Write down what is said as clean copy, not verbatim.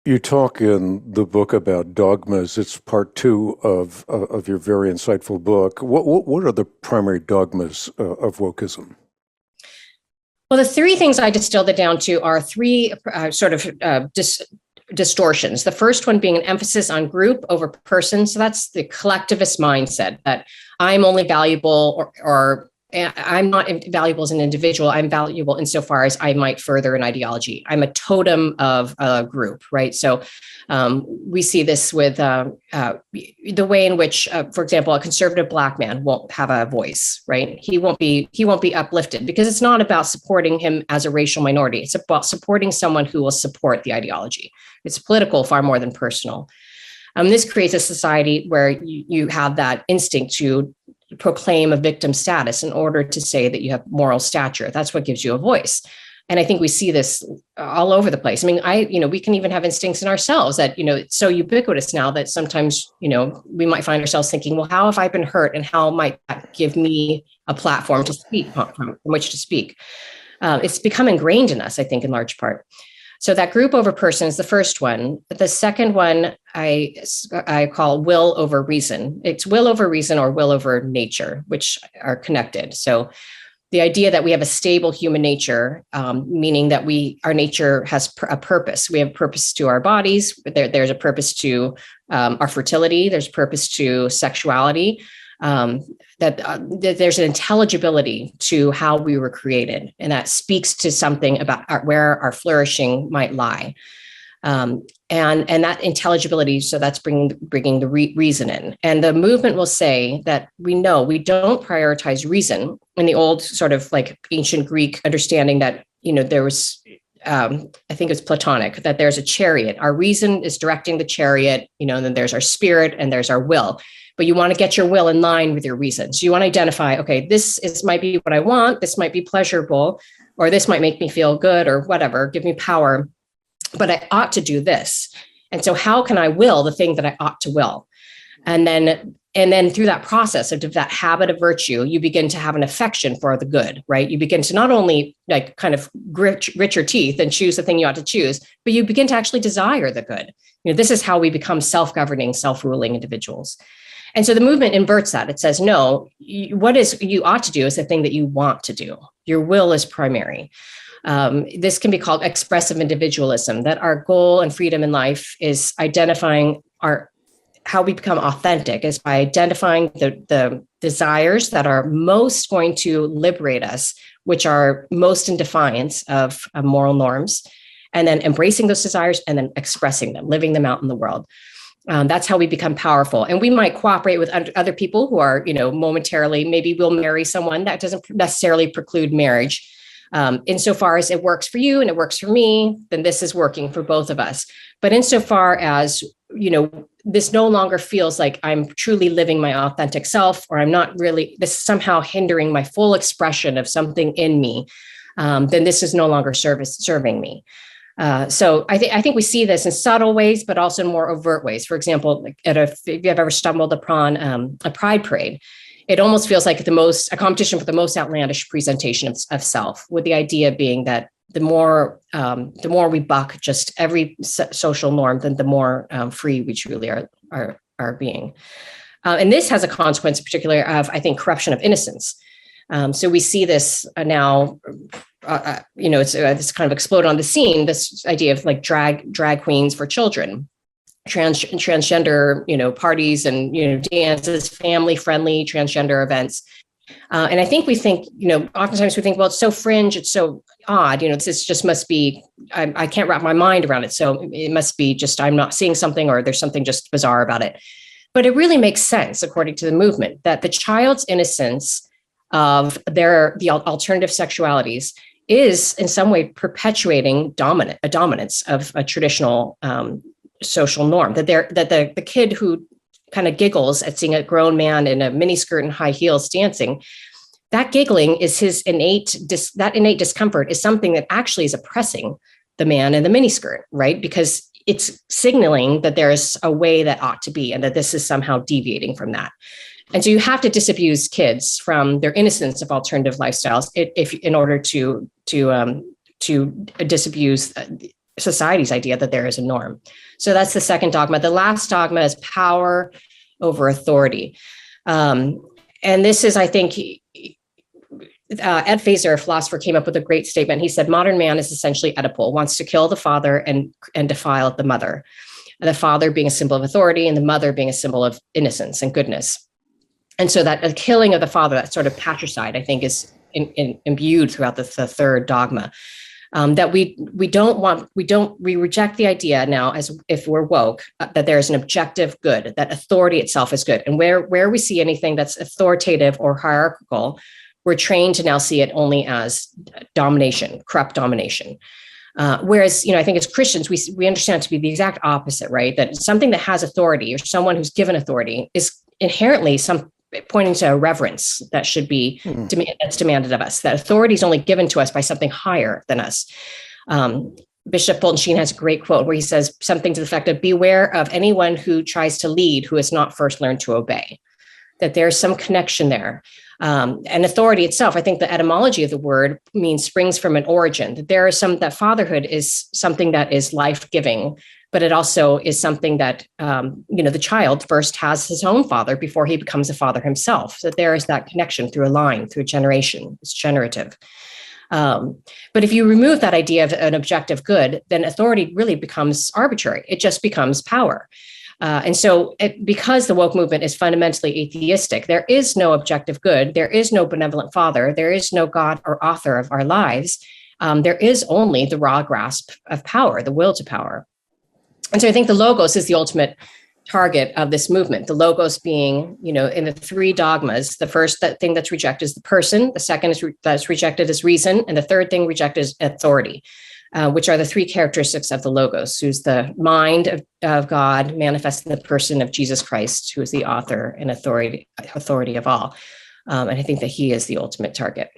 You talk in the book about dogmas. It's part two of your very insightful book. What are the primary dogmas of wokeism? Well, the three things I distilled it down to are three distortions. The first one being an emphasis on group over person. So that's the collectivist mindset that I'm only valuable or I'm not valuable as an individual. I'm valuable insofar as I might further an ideology. I'm a totem of a group, right? So we see this with the way in which, for example, a conservative Black man won't have a voice, right? He won't be uplifted because it's not about supporting him as a racial minority. It's about supporting someone who will support the ideology. It's political far more than personal. This creates a society where you have that instinct to proclaim a victim status in order to say that you have moral stature. That's what gives you a voice. And I think we see this all over the place. I mean, we can even have instincts in ourselves that, it's so ubiquitous now that sometimes, we might find ourselves thinking, well, how have I been hurt? And how might that give me a platform to speak from which to speak? It's become ingrained in us, I think, in large part. So that group over person is the first one. The second one I call will over reason. It's will over reason or will over nature, which are connected. So the idea that we have a stable human nature, meaning that our nature has a purpose. We have a purpose to our bodies. There's a purpose to our fertility. There's a purpose to sexuality. That there's an intelligibility to how we were created, and that speaks to something about where our flourishing might lie, and that intelligibility. So that's bringing the reason in, and the movement will say that we know we don't prioritize reason in the old sort of like ancient Greek understanding that there was. I think it's Platonic, that there's a chariot. Our reason is directing the chariot, and then there's our spirit and there's our will. But you want to get your will in line with your reason. So you want to identify, okay, might be what I want. This might be pleasurable, or this might make me feel good or whatever, give me power, but I ought to do this. And so how can I will the thing that I ought to will? And then through that process of that habit of virtue, you begin to have an affection for the good, right? You begin to not only like kind of grit your teeth and choose the thing you ought to choose, but you begin to actually desire the good. This is how we become self-governing, self-ruling individuals. And so the movement inverts that. It says, no, what you ought to do is the thing that you want to do. Your will is primary. This can be called expressive individualism, that our goal and freedom in life is identifying how we become authentic is by identifying the desires that are most going to liberate us, which are most in defiance of moral norms, and then embracing those desires and then expressing them, living them out in the world. That's how we become powerful. And we might cooperate with other people who are, momentarily, maybe we'll marry someone. That doesn't necessarily preclude marriage. Insofar as it works for you and it works for me, then this is working for both of us. But insofar as, this no longer feels like I'm truly living my authentic self, or I'm not really, this is somehow hindering my full expression of something in me, then this is no longer serving me. So I think we see this in subtle ways, but also in more overt ways. For example, like if you've ever stumbled upon a pride parade, it almost feels like a competition for the most outlandish presentation of self, with the idea being that the more we buck just every social norm, then the more free we truly are being. And this has a consequence, particularly of, I think, corruption of innocence. So we see this now. It's kind of exploded on the scene. This idea of like drag queens for children, transgender, parties and dances, family friendly transgender events. And I think we think, oftentimes we think, well, it's so fringe, it's so odd, this just must be, I can't wrap my mind around it. So it must be just, I'm not seeing something, or there's something just bizarre about it. But it really makes sense, according to the movement, that the child's innocence of the alternative sexualities is in some way perpetuating a dominance of a traditional social norm, that the kid who kind of giggles at seeing a grown man in a miniskirt and high heels dancing, that giggling is his innate discomfort is something that actually is oppressing the man in the miniskirt, right? Because it's signaling that there is a way that ought to be, and that this is somehow deviating from that. And so you have to disabuse kids from their innocence of alternative lifestyles in order to disabuse society's idea that there is a norm. So that's the second dogma. The last dogma is power over authority. And this is, I think, Ed Feser, a philosopher, came up with a great statement. He said, modern man is essentially Oedipal, wants to kill the father and defile the mother. The father being a symbol of authority and the mother being a symbol of innocence and goodness. And so that a killing of the father, that sort of patricide, I think, is imbued throughout the third dogma. That we reject the idea now, as if we're woke, that there is an objective good, that authority itself is good. And where we see anything that's authoritative or hierarchical, we're trained to now see it only as domination, corrupt domination. Whereas, I think as Christians, we understand it to be the exact opposite, right? That something that has authority or someone who's given authority is inherently pointing to a reverence that should be that's demanded of us. That authority is only given to us by something higher than us. Bishop Fulton Sheen has a great quote where he says something to the effect of, beware of anyone who tries to lead who has not first learned to obey. That there's some connection there. And authority itself, I think the etymology of the word springs from an origin, that there is that fatherhood is something that is life-giving, but it also is something that, the child first has his own father before he becomes a father himself. So there is that connection through a line, through a generation. It's generative. But if you remove that idea of an objective good, then authority really becomes arbitrary. It just becomes power. And so because the woke movement is fundamentally atheistic, there is no objective good. There is no benevolent father. There is no God or author of our lives. There is only the raw grasp of power, the will to power. And so I think the logos is the ultimate target of this movement. The logos being, in the three dogmas, the first thing that's rejected is the person. The second that's rejected is reason. And the third thing rejected is authority. Which are the three characteristics of the logos, who's the mind of God manifest in the person of Jesus Christ, who is the author and authority of all. And I think that he is the ultimate target.